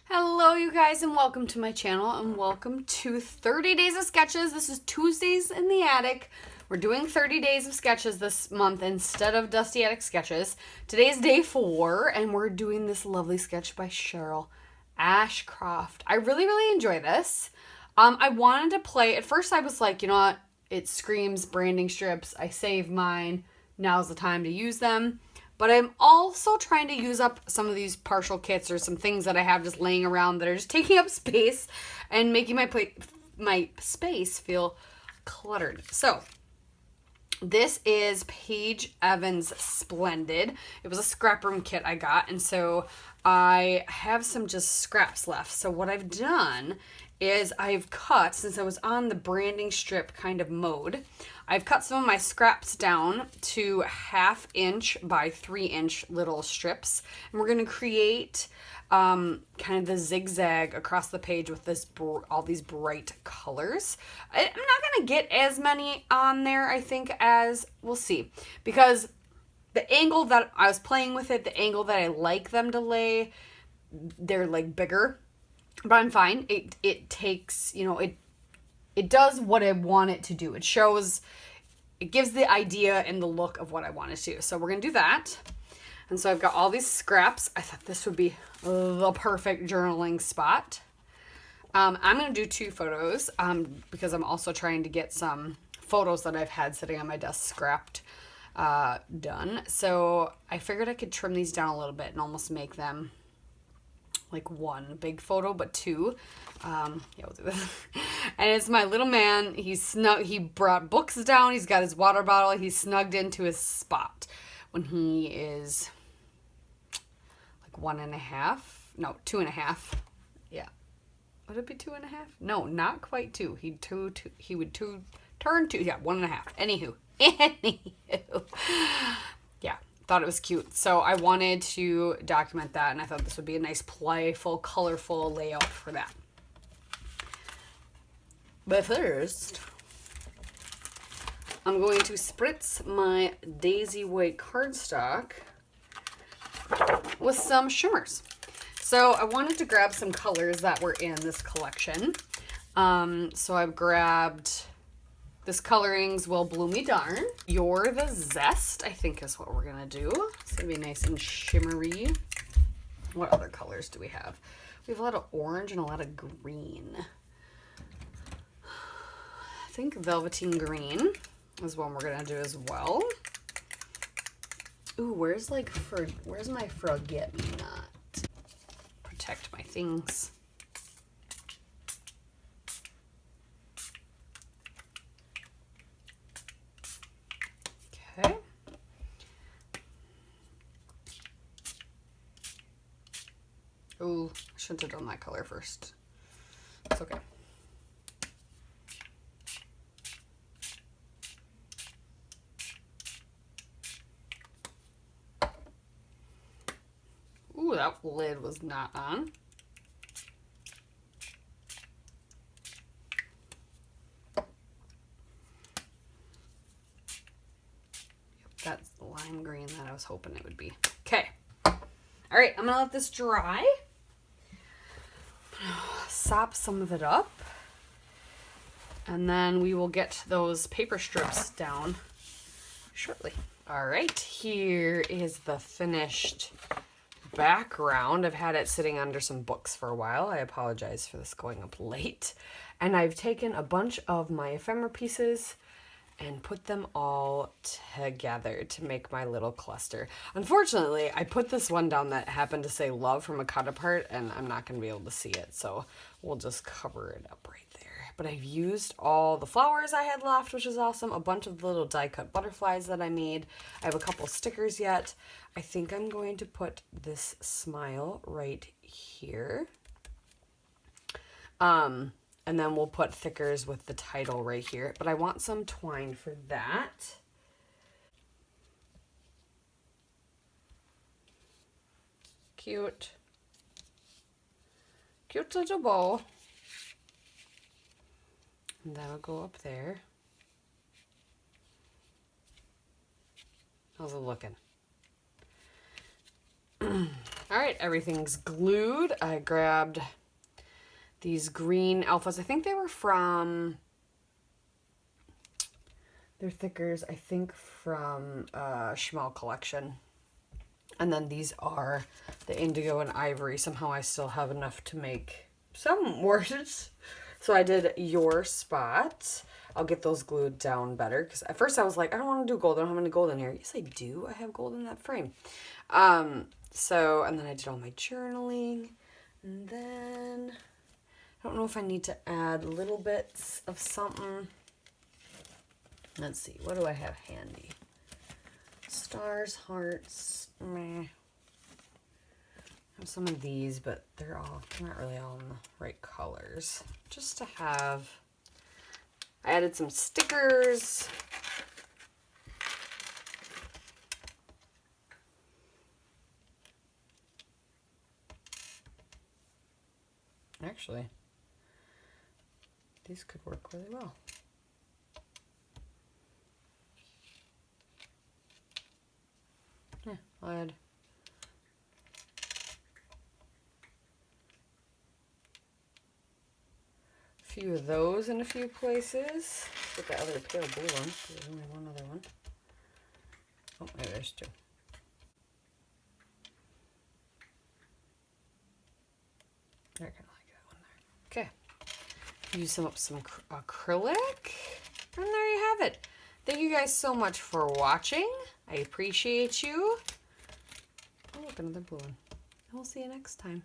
Hello you guys and welcome to my channel and welcome to 30 Days of Sketches. This is Tuesdays in the Attic. We're doing 30 days of sketches this month instead of Dusty Attic Sketches. Today is day 4 and we're doing this lovely sketch by Cheryl Ashcroft. I really enjoy this. I wanted to play, at first I was like, you know what, it screams branding strips. I save mine. Now's the time to use them. But I'm also trying to use up some of these partial kits or some things that I have just laying around that are just taking up space and making my space feel cluttered. So this is Paige Evans Splendid. It was a scrap room kit I got, and so I have some just scraps left. So what I've done is I've cut, since I was on the branding strip kind of mode, I've cut some of my scraps down to 1/2 inch by 3 inch little strips. And we're going to create kind of the zigzag across the page with this all these bright colors. I'm not going to get as many on there, I think, as we'll see. Because the angle that I was playing with it, the angle that I like them to lay, they're like bigger. But I'm fine. It takes, you know, it does what I want it to do. It gives the idea and the look of what I want it to do. So we're going to do that. And so I've got all these scraps. I thought this would be the perfect journaling spot. I'm going to do 2 photos because I'm also trying to get some photos that I've had sitting on my desk scrapped done. So I figured I could trim these down a little bit and almost make them like 1 big photo, but 2. Yeah, we'll do this. And it's my little man. He brought books down. He's got his water bottle. He's snugged into his spot when he is like 1.5. No, 2.5. Yeah. Would it be 2.5? No, not quite 2. He would turn 2. Yeah, 1.5. Anywho. Yeah. Thought it was cute. So I wanted to document that, and I thought this would be a nice, playful, colorful layout for that. But first, I'm going to spritz my Daisy White cardstock with some shimmers. So I wanted to grab some colors that were in this collection. So I've grabbed this Colorings Will Blue Me Darn. You're the Zest, I think is what we're gonna do. It's gonna be nice and shimmery. What other colors do we have? We have a lot of orange and a lot of green. I think Velveteen Green is one we're gonna do as well. Ooh, where's my forget-me-not? Protect my things. Okay. Ooh, I shouldn't have done that color first. It's okay. Ooh, that lid was not on. That's the lime green that I was hoping it would be. Okay. All right, I'm gonna let this dry. Sop some of it up. And then we will get those paper strips down shortly. All right, here is the finished background. I've had it sitting under some books for a while. I apologize for this going up late. And I've taken a bunch of my ephemera pieces and put them all together to make my little cluster. Unfortunately, I put this one down that happened to say love from a cut apart, and I'm not going to be able to see it, so we'll just cover it up right there. But I've used all the flowers I had left, which is awesome. A bunch of the little die-cut butterflies that I made. I have a couple stickers yet. I think I'm going to put this smile right here. And then we'll put thickers with the title right here. But I want some twine for that. Cute. Cute little bow. And that'll go up there. How's it looking? All right, everything's glued. I grabbed these green Alphas. I think they were from, they're thickers, I think from Schmel Collection. And then these are the Indigo and Ivory. Somehow I still have enough to make some words. So I did Your Spot. I'll get those glued down better, because at first I was like, I don't want to do gold. I don't have any gold in here. Yes, I do. I have gold in that frame. So, and then I did all my journaling. And then, I don't know if I need to add little bits of something. Let's see. What do I have handy? Stars, hearts, meh. I have some of these, but they're not really all in the right colors. Just to have, I added some stickers. Actually, these could work really well. Yeah, I'll add a few of those in a few places. Get the other pale blue one. There's only one other one. Oh, maybe there's two. I kind of like that one there. Okay. Use some acrylic. And there you have it. Thank you guys so much for watching. I appreciate you. Oh, look, another blue one. And we'll see you next time.